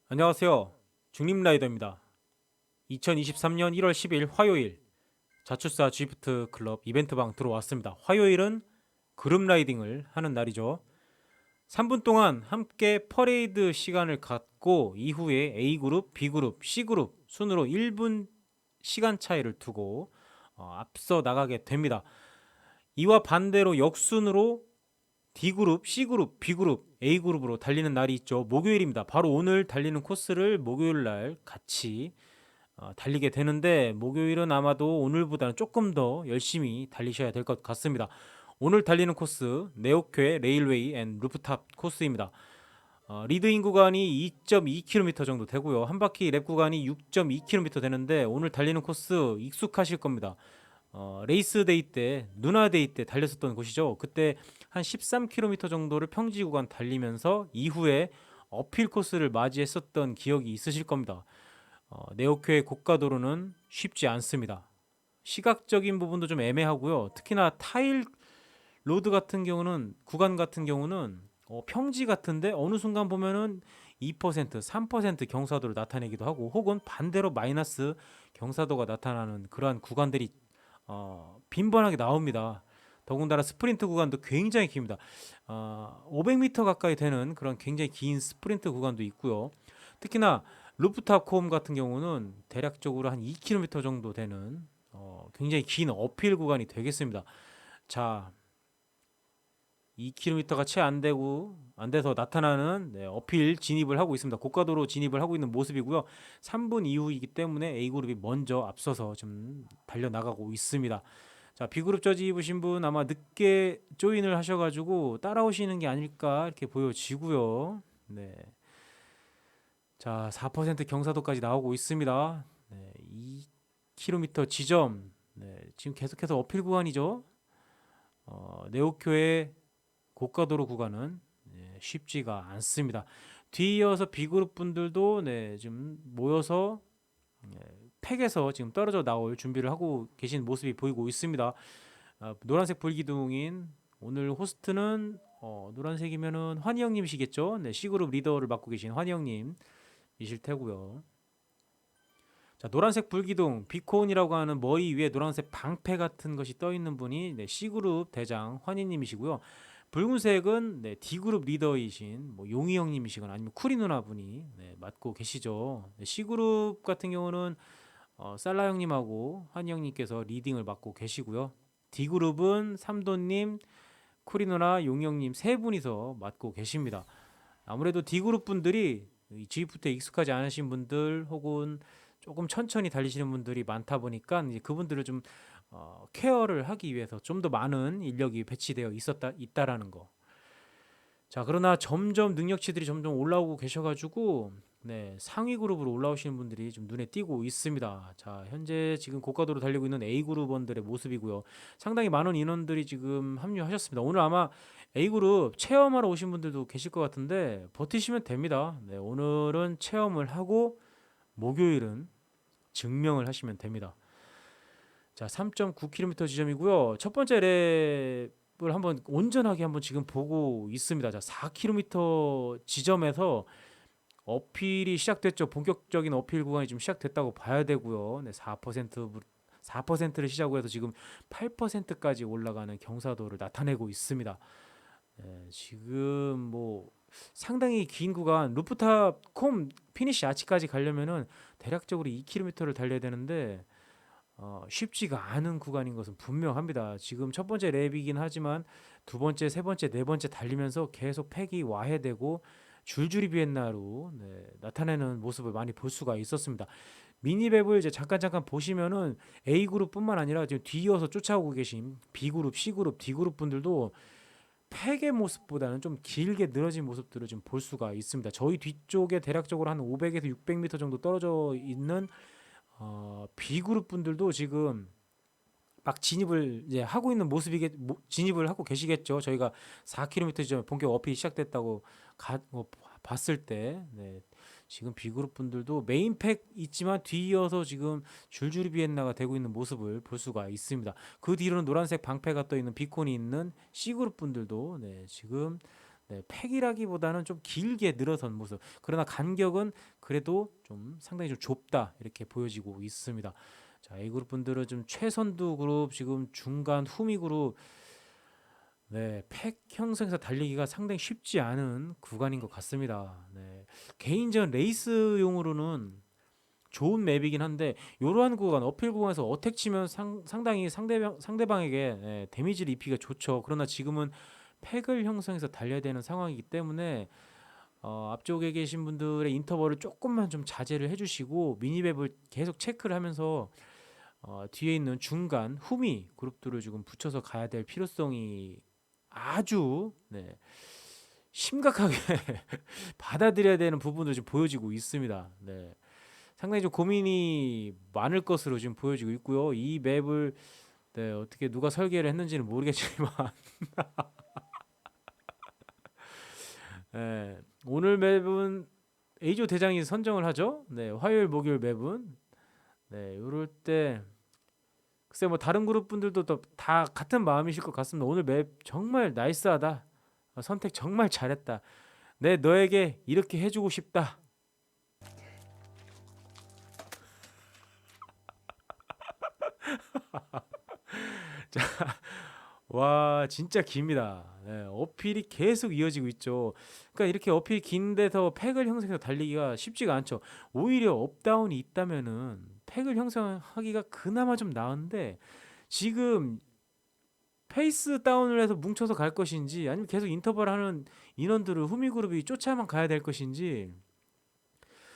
안녕하세요. 중립라이더입니다. 2023년 1월 10일 화요일 자추사 G프트 클럽 이벤트방 들어왔습니다. 화요일은 그룹 라이딩을 하는 날이죠. 3분 동안 함께 퍼레이드 시간을 갖고 이후에 A그룹, B그룹, C그룹 순으로 1분 시간 차이를 두고 앞서 나가게 됩니다. 이와 반대로 역순으로 D그룹, C그룹, B그룹, A그룹으로 달리는 날이 있죠. 목요일입니다. 바로 오늘 달리는 코스를 목요일 날 같이 달리게 되는데, 목요일은 아마도 오늘보다는 조금 더 열심히 달리셔야 될 것 같습니다. 오늘 달리는 코스 네오큐의 레일웨이 앤 루프탑 코스입니다. 리드인 구간이 2.2km 정도 되고요. 한 바퀴 랩 구간이 6.2km 되는데, 오늘 달리는 코스 익숙하실 겁니다. 레이스 데이 때, 누나 데이 때 달렸었던 곳이죠. 그때 한 13km 정도를 평지 구간 달리면서 이후에 어필 코스를 맞이했었던 기억이 있으실 겁니다. 네오큐의 고가도로는 쉽지 않습니다. 시각적인 부분도 좀 애매하고요. 특히나 타일 로드 같은 경우는, 구간 같은 경우는 평지 같은데 어느 순간 보면은 2%, 3% 경사도를 나타내기도 하고, 혹은 반대로 마이너스 경사도가 나타나는 그러한 구간들이 빈번하게 나옵니다. 더군다나 스프린트 구간도 굉장히 깁니다. 500m 가까이 되는 그런 굉장히 긴 스프린트 구간도 있고요. 특히나 루프탑 콤 같은 경우는 대략적으로 한 2km 정도 되는 굉장히 긴 어필 구간이 되겠습니다. 자, 2km가 채 안 되고 안 돼서 나타나는 어필 진입을 하고 있습니다. 고가도로 진입을 하고 있는 모습이고요. 3분 이후이기 때문에 A그룹이 먼저 앞서서 좀 달려나가고 있습니다. 자, B그룹 저지 입으신 분 아마 늦게 조인을 하셔가지고 따라오시는 게 아닐까 이렇게 보여지고요. 네. 자, 4% 경사도까지 나오고 있습니다. 네, 2km 지점. 네, 지금 계속해서 어필 구간이죠. 네오큐의 고가도로 구간은 쉽지가 않습니다. 뒤이어서 B그룹 분들도 지금 모여서 팩에서 지금 떨어져 나올 준비를 하고 계신 모습이 보이고 있습니다. 노란색 불기둥인 오늘 호스트는 노란색이면은 환희 형님이시겠죠? 네, C그룹 리더를 맡고 계신 환희 형님이실 테고요. 자, 노란색 불기둥 비콘이라고 하는 머리 위에 노란색 방패 같은 것이 떠 있는 분이 C그룹 대장 환희님이시고요. 붉은색은 D그룹 리더이신 뭐 용희 형님이시거나 아니면 쿠리 누나 분이 맡고 계시죠. C그룹 같은 경우는 살라 형님하고 환희 형님께서 리딩을 맡고 계시고요. D그룹은 삼도님, 쿠리 누나, 용희 형님 세 분이서 맡고 계십니다. 아무래도 D그룹 분들이 G부터에 익숙하지 않으신 분들 혹은 조금 천천히 달리시는 분들이 많다 보니까 이제 그분들을 좀 케어를 하기 위해서 좀 더 많은 인력이 배치되어 있다라는 거. 자, 그러나 점점 능력치들이 점점 올라오고 계셔가지고 상위 그룹으로 올라오시는 분들이 좀 눈에 띄고 있습니다. 자, 현재 지금 고가도로 달리고 있는 A 그룹원들의 모습이고요. 상당히 많은 인원들이 지금 합류하셨습니다. 오늘 아마 A 그룹 체험하러 오신 분들도 계실 것 같은데 버티시면 됩니다. 네, 오늘은 체험을 하고 목요일은 증명을 하시면 됩니다. 자, 3.9km 지점이고요. 첫 번째 랩을 한번 온전하게 한번 지금 보고 있습니다. 자, 4km 지점에서 어필이 시작됐죠. 본격적인 어필 구간이 좀 시작됐다고 봐야 되고요. 네, 4%를 시작으로 해서 지금 8%까지 올라가는 경사도를 나타내고 있습니다. 지금 뭐 상당히 긴 구간 루프탑 콤 피니시 아치까지 가려면은 대략적으로 2km를 달려야 되는데 쉽지가 않은 구간인 것은 분명합니다. 지금 첫 번째 랩이긴 하지만 두 번째, 세 번째, 네 번째 달리면서 계속 팩이 와해되고 줄줄이 비엔나로 나타내는 모습을 많이 볼 수가 있었습니다. 미니맵을 이제 잠깐 보시면은 A 그룹뿐만 아니라 지금 뒤이어서 쫓아오고 계신 B 그룹, C 그룹, D 그룹 분들도 팩의 모습보다는 좀 길게 늘어진 모습들을 좀 볼 수가 있습니다. 저희 뒤쪽에 대략적으로 한 500에서 600m 정도 떨어져 있는 B그룹 분들도 지금 막 진입을 이제 하고 있는 진입을 하고 계시겠죠. 저희가 4km 전에 본격 어필이 시작됐다고 봤을 때 지금 B그룹 분들도 메인팩 있지만 뒤이어서 지금 줄줄이 비엔나가 되고 있는 모습을 볼 수가 있습니다. 그 뒤로는 노란색 방패가 떠 있는 비콘이 있는 C그룹 분들도 지금 네, 팩이라기보다는 좀 길게 늘어선 모습. 그러나 간격은 그래도 좀 상당히 좀 좁다 이렇게 보여지고 있습니다. 자, A그룹 분들은 좀 최선두 그룹, 지금 중간 후미 그룹, 네, 팩 형성에서 달리기가 상당히 쉽지 않은 구간인 것 같습니다. 네, 개인전 레이스용으로는 좋은 맵이긴 한데 이러한 구간, 어필 구간에서 어택 치면 상당히 상대방에게 데미지를 입히기가 좋죠. 그러나 지금은 팩을 형성해서 달려야 되는 상황이기 때문에 앞쪽에 계신 분들의 인터벌을 조금만 좀 자제를 해주시고 미니맵을 계속 체크를 하면서 뒤에 있는 중간 후미 그룹들을 지금 붙여서 가야 될 필요성이 아주 심각하게 받아들여야 되는 부분도 좀 보여지고 있습니다. 네. 상당히 좀 고민이 많을 것으로 지금 보여지고 있고요. 이 맵을 어떻게 누가 설계를 했는지는 모르겠지만 오늘 맵은 A조 대장이 선정을 하죠. 네, 화요일, 목요일 맵은 이럴 때 글쎄 뭐 다른 그룹 분들도 다 같은 마음이실 것 같습니다. 오늘 맵 정말 나이스하다. 선택 정말 잘했다. 너에게 이렇게 해주고 싶다. 와 진짜 깁니다. 어필이 계속 이어지고 있죠. 그러니까 이렇게 어필이 긴 데서 팩을 형성해서 달리기가 쉽지가 않죠. 오히려 업다운이 있다면은 팩을 형성하기가 그나마 좀 나은데 지금 페이스 다운을 해서 뭉쳐서 갈 것인지 아니면 계속 인터벌 하는 인원들을 후미 그룹이 쫓아만 가야 될 것인지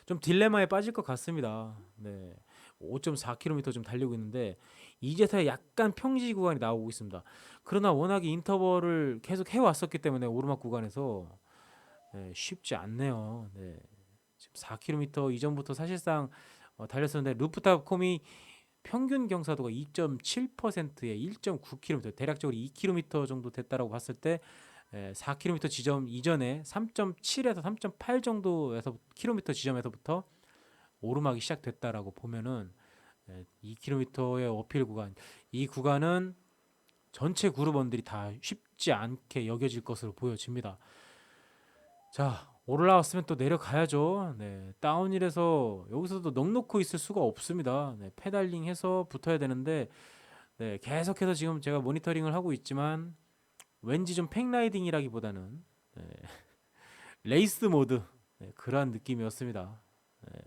좀 딜레마에 빠질 것 같습니다. 네. 5.4km 좀 달리고 있는데 이제서야 약간 평지 구간이 나오고 있습니다. 그러나 워낙에 인터벌을 계속 해왔었기 때문에 오르막 구간에서 쉽지 않네요. 네. 지금 4km 이전부터 사실상 달렸었는데 루프탑 콤이 평균 경사도가 2.7%에 1.9km, 대략적으로 2km 정도 됐다라고 봤을 때 4km 지점 이전에 3.7에서 3.8 정도에서 킬로미터 지점에서부터 오르막이 시작됐다라고 보면은 2km의 어필 구간, 이 구간은 전체 그룹원들이 다 쉽지 않게 여겨질 것으로 보여집니다. 자, 올라왔으면 또 내려가야죠. 네, 다운힐에서 여기서도 넉넉히 있을 수가 없습니다. 네, 페달링해서 붙어야 되는데 계속해서 지금 제가 모니터링을 하고 있지만 왠지 좀 팩라이딩이라기보다는 네, 레이스 모드 그러한 느낌이었습니다. 네.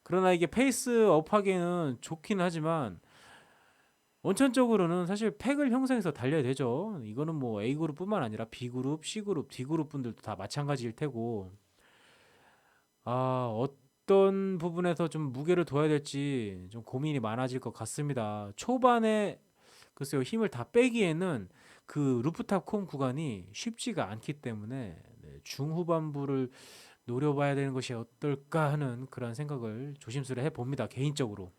그러나 이게 페이스 업하기에는 좋긴 하지만 원천적으로는 사실 팩을 형성해서 달려야 되죠. 이거는 뭐 A그룹뿐만 아니라 B그룹, C그룹, D그룹 분들도 다 마찬가지일 테고 어떤 부분에서 좀 무게를 둬야 될지 좀 고민이 많아질 것 같습니다. 초반에 글쎄요 힘을 다 빼기에는 그 루프탑 콤 구간이 쉽지가 않기 때문에 중후반부를 노려봐야 되는 것이 어떨까 하는 그런 생각을 조심스레 해봅니다. 개인적으로.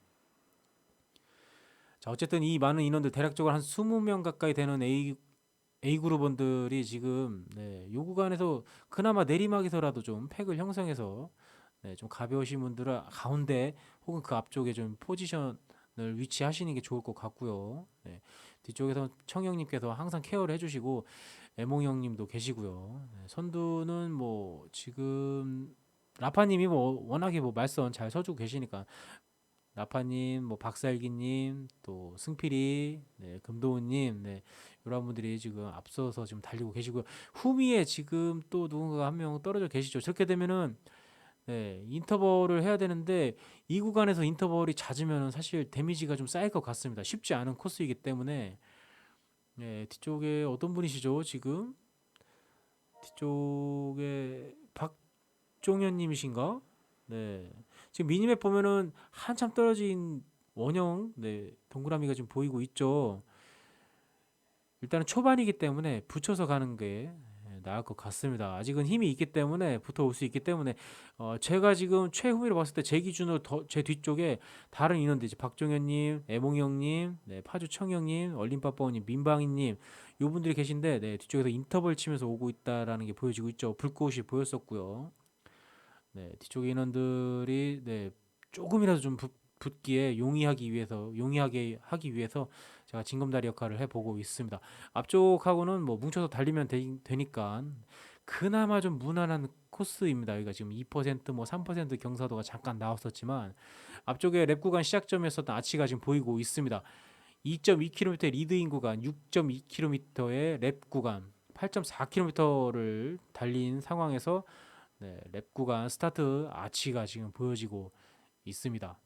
자, 어쨌든 이 많은 인원들 대략적으로 한 20명 가까이 되는 A그룹원들이 지금 요 구간에서 그나마 내리막에서라도 좀 팩을 형성해서 좀 가벼우신 분들은 가운데 혹은 그 앞쪽에 좀 포지션을 위치하시는 게 좋을 것 같고요. 뒤쪽에서 청형님께서 항상 케어를 해주시고 애몽 형님도 계시고요. 선두는 뭐 지금 라파님이 뭐 워낙에 뭐 말선 잘 서주고 계시니까 라파님, 뭐 박살기님, 또 승필이, 금도훈님, 이런 분들이 지금 앞서서 지금 달리고 계시고요. 후미에 지금 또 누군가 한 명 떨어져 계시죠. 저렇게 되면은 인터벌을 해야 되는데 이 구간에서 인터벌이 잦으면 사실 데미지가 좀 쌓일 것 같습니다. 쉽지 않은 코스이기 때문에 뒤쪽에 어떤 분이시죠? 지금 뒤쪽에 박종현님이신가? 네. 지금 미니맵 보면은 한참 떨어진 원형 동그라미가 지금 보이고 있죠. 일단은 초반이기 때문에 붙여서 가는 게 나을 것 같습니다. 아직은 힘이 있기 때문에 붙어올 수 있기 때문에 제가 지금 최후미로 봤을 때 제 기준으로 제 뒤쪽에 다른 인원들 이제 박종현님, 애몽형님, 파주청형님, 얼림빠빠님, 민방이님 요 분들이 계신데 뒤쪽에서 인터벌 치면서 오고 있다라는 게 보여지고 있죠. 불꽃이 보였었고요. 뒤쪽에 인원들이 조금이라도 좀 붙기에 용이하게 하기 위해서 제가 징검다리 역할을 해보고 있습니다. 앞쪽하고는 뭐 뭉쳐서 달리면 되니까 그나마 좀 무난한 코스입니다. 여기가 지금 2%뭐 3% 경사도가 잠깐 나왔었지만 앞쪽에 랩 구간 시작점이었었던 아치가 지금 보이고 있습니다. 2.2km의 리드인 구간, 6.2km의 랩 구간, 8.4km를 달린 상황에서 네, 랩 구간 스타트 아치가 지금 보여지고 있습니다.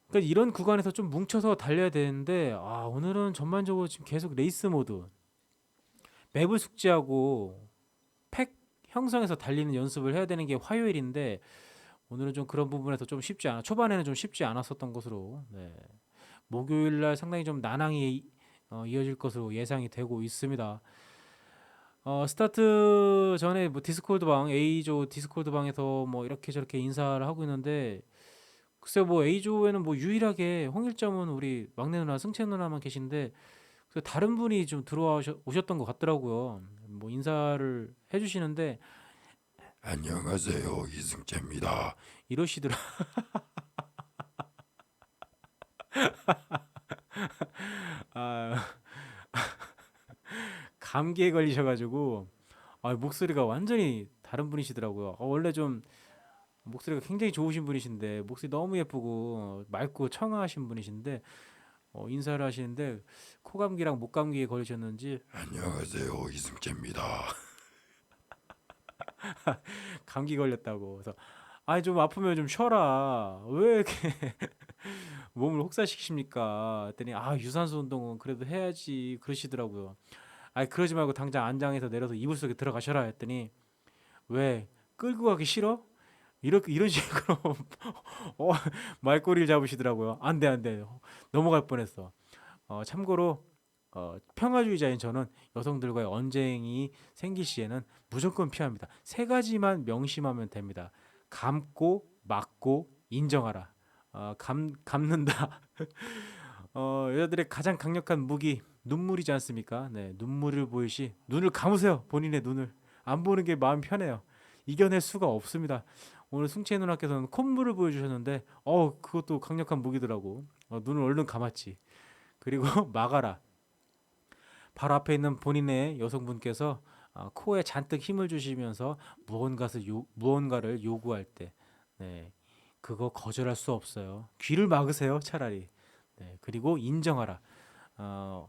그러니까 이런 구간에서 좀 뭉쳐서 달려야 되는데 오늘은 전반적으로 지금 계속 레이스 모드, 맵을 숙지하고 팩 형성해서 달리는 연습을 해야 되는 게 화요일인데 오늘은 좀 그런 부분에서 좀 쉽지 않아. 초반에는 좀 쉽지 않았었던 것으로 네. 목요일 날 상당히 좀 난항이 이어질 것으로 예상이 되고 있습니다. 스타트 전에 뭐 디스코드 방, A조 디스코드 방에서 뭐 이렇게 저렇게 인사를 하고 있는데 글쎄요 뭐 A조에는 뭐 유일하게 홍일점은 우리 막내 누나 승채 누나만 계신데 다른 분이 좀 오셨던 것 같더라고요. 뭐 인사를 해주시는데 안녕하세요, 이승재입니다. 이러시더라. 아, 감기에 걸리셔가지고 목소리가 완전히 다른 분이시더라고요. 원래 좀 목소리가 굉장히 좋으신 분이신데 목소리 너무 예쁘고 맑고 청아하신 분이신데 인사를 하시는데 코감기랑 목감기에 걸리셨는지 안녕하세요, 이승재입니다. 감기 걸렸다고. 그래서 좀 아프면 좀 쉬어라. 왜 이렇게 몸을 혹사시키십니까? 했더니 유산소 운동은 그래도 해야지 그러시더라고요. 그러지 말고 당장 안장에서 내려서 이불 속에 들어가셔라 했더니 왜 끌고 가기 싫어? 이런 식으로 어, 말꼬리를 잡으시더라고요. 안돼 안돼 넘어갈 뻔했어. 참고로 평화주의자인 저는 여성들과의 언쟁이 생길 시에는 무조건 피합니다. 세 가지만 명심하면 됩니다. 감고, 막고, 인정하라. 감는다. 여자들의 가장 강력한 무기 눈물이지 않습니까? 네, 눈물을 보이시 눈을 감으세요. 본인의 눈을 안 보는 게 마음 편해요. 이겨낼 수가 없습니다. 오늘 숭채 누나께서는 콧물을 보여주셨는데, 그것도 강력한 무기더라고. 눈을 얼른 감았지. 그리고 막아라. 바로 앞에 있는 본인의 여성분께서 코에 잔뜩 힘을 주시면서 무언가를 요구할 때, 네, 그거 거절할 수 없어요. 귀를 막으세요, 차라리. 네, 그리고 인정하라. 어,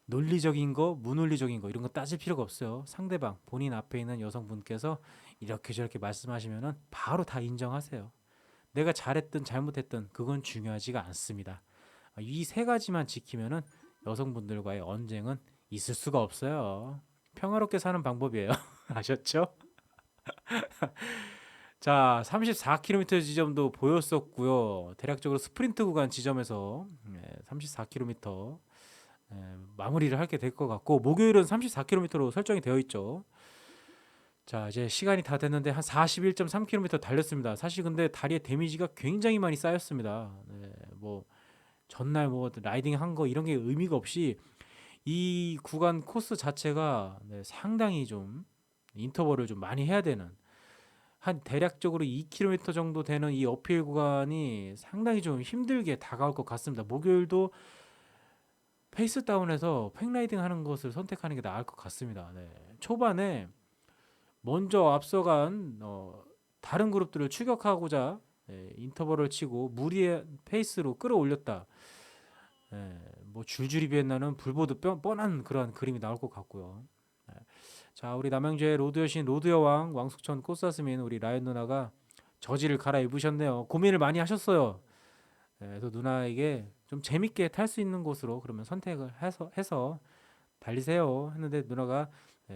논리적인 거, 무논리적인 거 이런 거 따질 필요가 없어요. 상대방, 본인 앞에 있는 여성분께서 이렇게 저렇게 말씀하시면은 바로 다 인정하세요. 내가 잘했든 잘못했든 그건 중요하지가 않습니다. 이 세 가지만 지키면은 여성분들과의 언쟁은 있을 수가 없어요. 평화롭게 사는 방법이에요. 아셨죠? 자, 34km 지점도 보였었고요. 대략적으로 스프린트 구간 지점에서 34km 마무리를 하게 될 것 같고 목요일은 34km로 설정이 되어 있죠. 자, 이제 시간이 다 됐는데 한 41.3km 달렸습니다. 사실 근데 다리에 데미지가 굉장히 많이 쌓였습니다. 네, 뭐 전날 뭐 라이딩 한 거 이런 게 의미가 없이 이 구간 코스 자체가 상당히 좀 인터벌을 좀 많이 해야 되는 한 대략적으로 2km 정도 되는 이 어필 구간이 상당히 좀 힘들게 다가올 것 같습니다. 목요일도 페이스 다운해서 팩라이딩 하는 것을 선택하는 게 나을 것 같습니다. 네. 초반에 먼저 앞서간 다른 그룹들을 추격하고자 인터벌을 치고 무리의 페이스로 끌어올렸다. 뭐 줄줄이 비엔나는 불보듯 뻔한 그런 그림이 나올 것 같고요. 자, 우리 남양주의 로드 여신 로드 여왕 왕숙천 꽃사스민 우리 라연 누나가 저지를 갈아입으셨네요. 고민을 많이 하셨어요. 그래서 누나에게 좀 재밌게 탈 수 있는 곳으로 그러면 선택을 해서 달리세요 했는데 누나가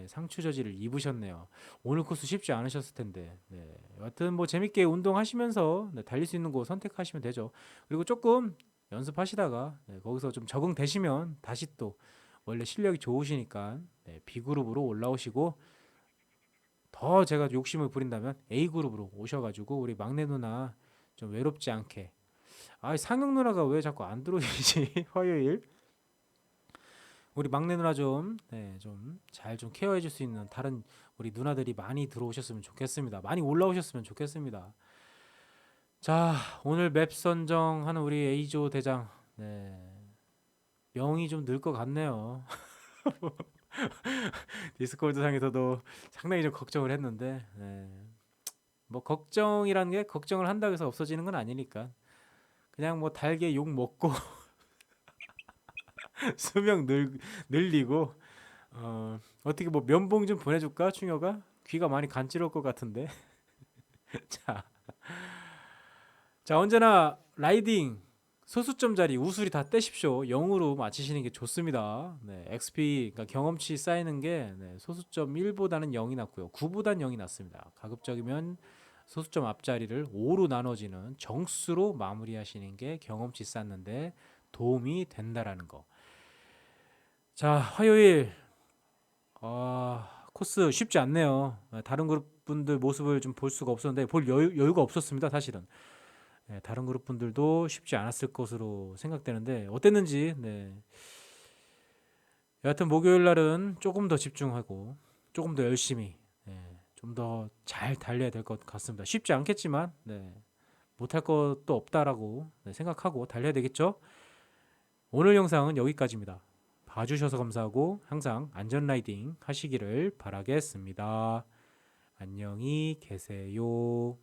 상추 저지를 입으셨네요. 오늘 코스 쉽지 않으셨을 텐데. 네. 여하튼 뭐 재밌게 운동하시면서 달릴 수 있는 곳 선택하시면 되죠. 그리고 조금 연습하시다가 거기서 좀 적응되시면 다시 또 원래 실력이 좋으시니까 B그룹으로 올라오시고 더 제가 욕심을 부린다면 A그룹으로 오셔가지고 우리 막내 누나 좀 외롭지 않게 상영 누나가 왜 자꾸 안 들어오시지 화요일 우리 막내 누나 좀 잘 좀 케어해 줄 수 있는 다른 우리 누나들이 많이 들어오셨으면 좋겠습니다. 많이 올라오셨으면 좋겠습니다. 자, 오늘 맵 선정하는 우리 A조 대장. 네. 명이 좀 늘 것 같네요. 디스코드 상에서도 상당히 좀 걱정을 했는데, 네. 뭐 걱정이라는 게 걱정을 한다고 해서 없어지는 건 아니니까. 그냥 뭐 달게 욕 먹고 수명 늘리고 어떻게 뭐 면봉 좀 보내줄까 충효가? 귀가 많이 간지러울 것 같은데. 자, 자 언제나 라이딩 소수점 자리 우수리 다 떼십시오. 0으로 맞히시는 게 좋습니다. 네, XP 그러니까 경험치 쌓이는 게 네, 소수점 1보다는 0이 낫고요. 9보다는 0이 낫습니다. 가급적이면 소수점 앞자리를 5로 나눠지는 정수로 마무리하시는 게 경험치 쌓는데 도움이 된다라는 거. 자, 화요일 코스 쉽지 않네요. 다른 그룹 분들 모습을 좀 볼 수가 없었는데 볼 여유가 없었습니다, 사실은. 다른 그룹 분들도 쉽지 않았을 것으로 생각되는데 어땠는지. 네. 여하튼 목요일 날은 조금 더 집중하고 조금 더 열심히 좀 더 잘 달려야 될 것 같습니다. 쉽지 않겠지만 못할 것도 없다라고 생각하고 달려야 되겠죠. 오늘 영상은 여기까지입니다. 봐주셔서 감사하고 항상 안전 라이딩 하시기를 바라겠습니다. 안녕히 계세요.